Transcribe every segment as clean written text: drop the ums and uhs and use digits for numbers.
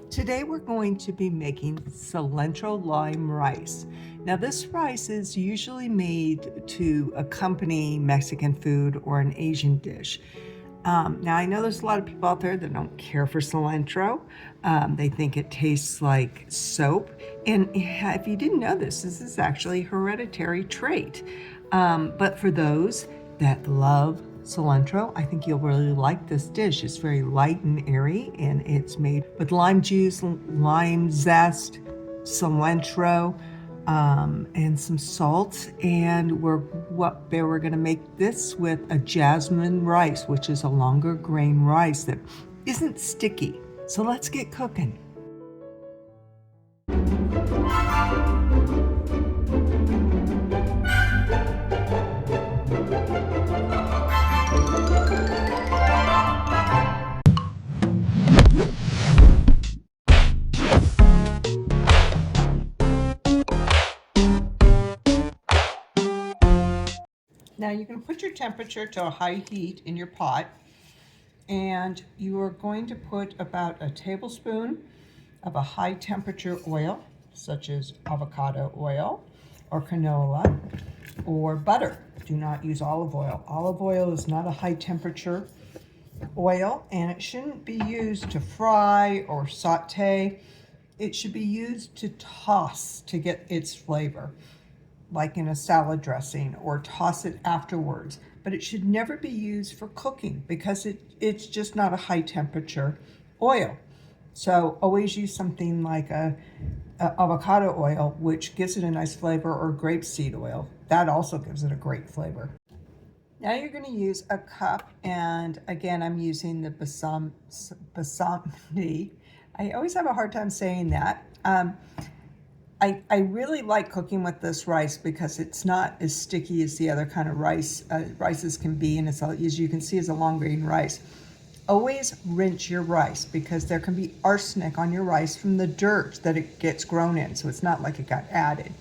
Today we're going to be making cilantro lime rice. Now this rice is usually made to accompany Mexican food or an Asian dish. Now I know there's a lot of people out there that don't care for cilantro. They think it tastes like soap. And if you didn't know this is actually a hereditary trait. But for those that love cilantro, I think you'll really like this dish. It's very light and airy, and it's made with lime juice, lime zest, cilantro, and some salt. And we're going to make this with a jasmine rice, which is a longer grain rice that isn't sticky. So let's get cooking. Now you're going to put your temperature to a high heat in your pot, and you are going to put about a tablespoon of a high temperature oil, such as avocado oil or canola or butter. Do not use olive oil. Olive oil is not a high temperature oil, and it shouldn't be used to fry or saute. It should be used to toss to get its flavor, like in a salad dressing, or toss it afterwards. But it should never be used for cooking because it's just not a high temperature oil. So always use something like a avocado oil, which gives it a nice flavor, or grapeseed oil. That also gives it a great flavor. Now you're going to use a cup, and again, I'm using the basmati. I always have a hard time saying that. I really like cooking with this rice because it's not as sticky as the other kind of rices can be, and it's, as you can see, is a long grain rice. Always rinse your rice because there can be arsenic on your rice from the dirt that it gets grown in, so it's not like it got added.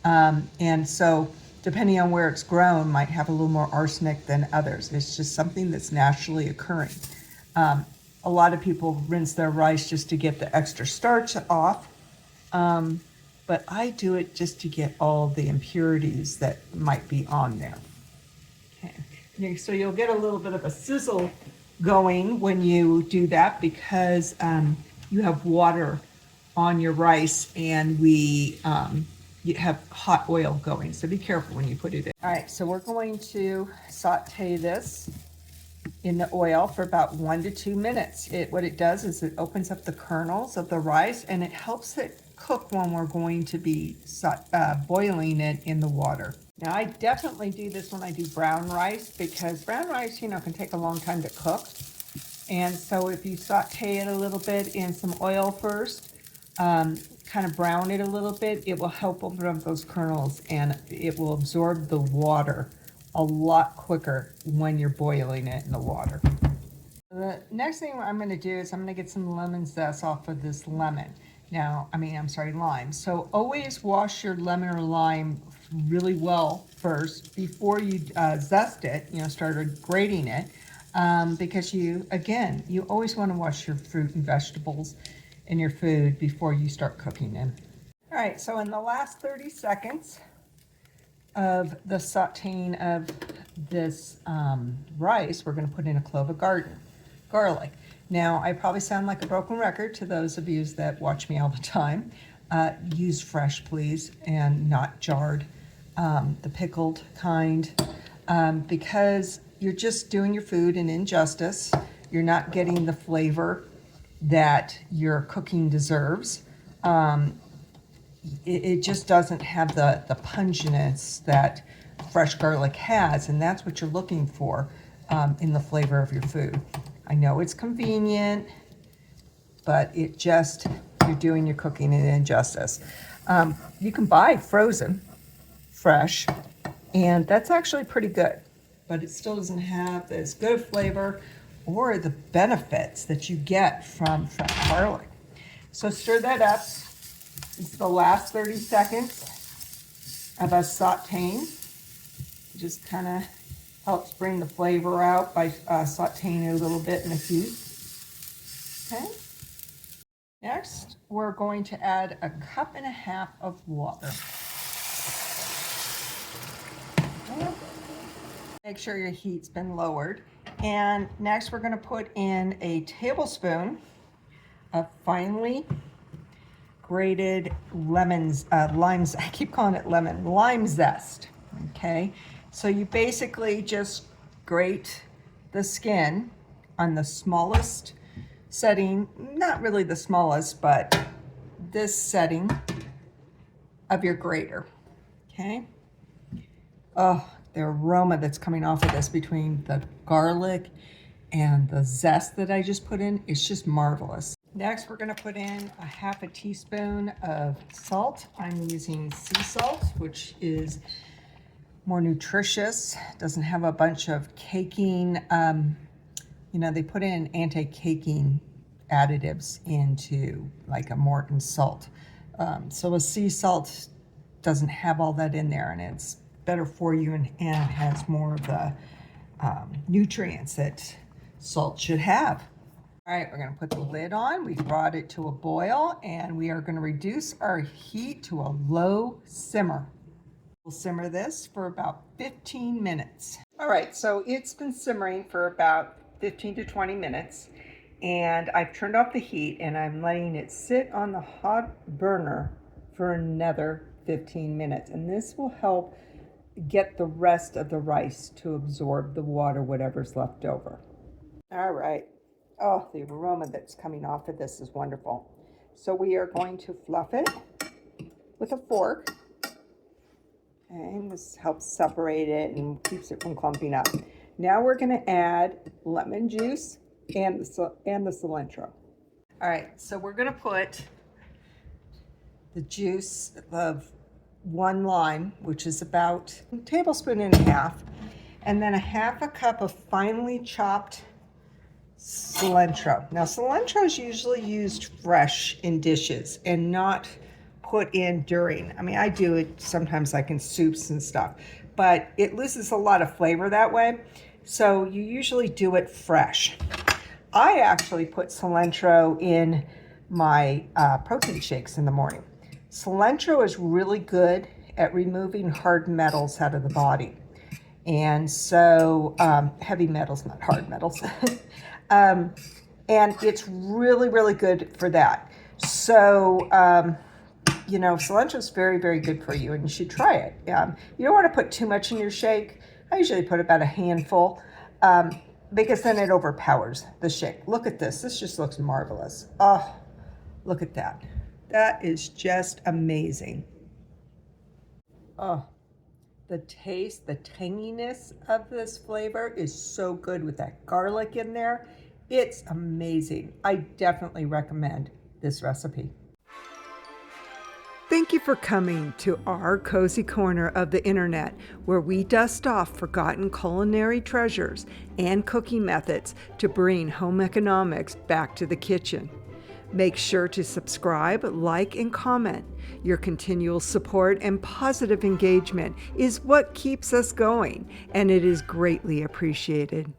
And so depending on where it's grown might have a little more arsenic than others. It's just something that's naturally occurring. A lot of people rinse their rice just to get the extra starch off. But I do it just to get all the impurities that might be on there. Okay, so you'll get a little bit of a sizzle going when you do that because you have water on your rice, and you have hot oil going, so be careful when you put it in. All right, so we're going to saute this in the oil for about 1 to 2 minutes. What it does is it opens up the kernels of the rice, and it helps it cook when we're going to be boiling it in the water. Now I definitely do this when I do brown rice because brown rice, can take a long time to cook. And so if you saute it a little bit in some oil first, kind of brown it a little bit, it will help open up those kernels, and it will absorb the water a lot quicker when you're boiling it in the water. The next thing I'm going to do is I'm going to get some lemon zest off of this lemon. Lime. So always wash your lemon or lime really well first before you zest it, start grating it, because you always want to wash your fruit and vegetables and your food before you start cooking them. All right, so in the last 30 seconds of the sauteing of this rice, we're going to put in a clove of garlic. Now, I probably sound like a broken record to those of you that watch me all the time. Use fresh, please, and not jarred, the pickled kind, because you're just doing your food an injustice. You're not getting the flavor that your cooking deserves. It just doesn't have the pungentness that fresh garlic has, and that's what you're looking for in the flavor of your food. I know it's convenient, but you're doing your cooking an injustice. You can buy frozen, fresh, and that's actually pretty good, but it still doesn't have as good a flavor or the benefits that you get from fresh garlic. So stir that up. This is the last 30 seconds of us sauteing. Just kind of helps bring the flavor out by sauteing it a little bit in the heat. Okay. Next, we're going to add 1.5 cups of water. Make sure your heat's been lowered. And next we're going to put in a tablespoon of finely grated limes. I keep calling it lemon, lime zest. Okay, so you basically just grate the skin on the smallest setting, not really the smallest, but this setting of your grater. Okay. Oh, the aroma that's coming off of this between the garlic and the zest that I just put in, it's just marvelous. Next, we're going to put in 1/2 teaspoon of salt. I'm using sea salt, which is more nutritious, doesn't have a bunch of caking, they put in anti-caking additives into like a Morton salt. So a sea salt doesn't have all that in there, and it's better for you and has more of the nutrients that salt should have. All right, we're going to put the lid on. We brought it to a boil, and we are going to reduce our heat to a low simmer. We'll simmer this for about 15 minutes. All right, so it's been simmering for about 15 to 20 minutes, and I've turned off the heat, and I'm letting it sit on the hot burner for another 15 minutes, and this will help get the rest of the rice to absorb the water, whatever's left over. All right. Oh, the aroma that's coming off of this is wonderful. So we are going to fluff it with a fork. And this helps separate it and keeps it from clumping up. Now we're going to add lemon juice and the cilantro. All right, so we're going to put the juice of 1 lime, which is about 1.5 tablespoons, and then 1/2 cup of finely chopped cilantro. Now, cilantro is usually used fresh in dishes and not put in during. I mean, I do it sometimes like in soups and stuff, but it loses a lot of flavor that way. So you usually do it fresh. I actually put cilantro in my protein shakes in the morning. Cilantro is really good at removing hard metals out of the body. And so, heavy metals, not hard metals. And it's really, really good for that. So, cilantro is very, very good for you, and you should try it. You don't want to put too much in your shake. I usually put about a handful, because then it overpowers the shake. Look at this. This just looks marvelous. Oh, look at that. That is just amazing. Oh, the taste, the tanginess of this flavor is so good with that garlic in there. It's amazing. I definitely recommend this recipe. Thank you for coming to our cozy corner of the internet, where we dust off forgotten culinary treasures and cooking methods to bring home economics back to the kitchen. Make sure to subscribe, like, and comment. Your continual support and positive engagement is what keeps us going, and it is greatly appreciated.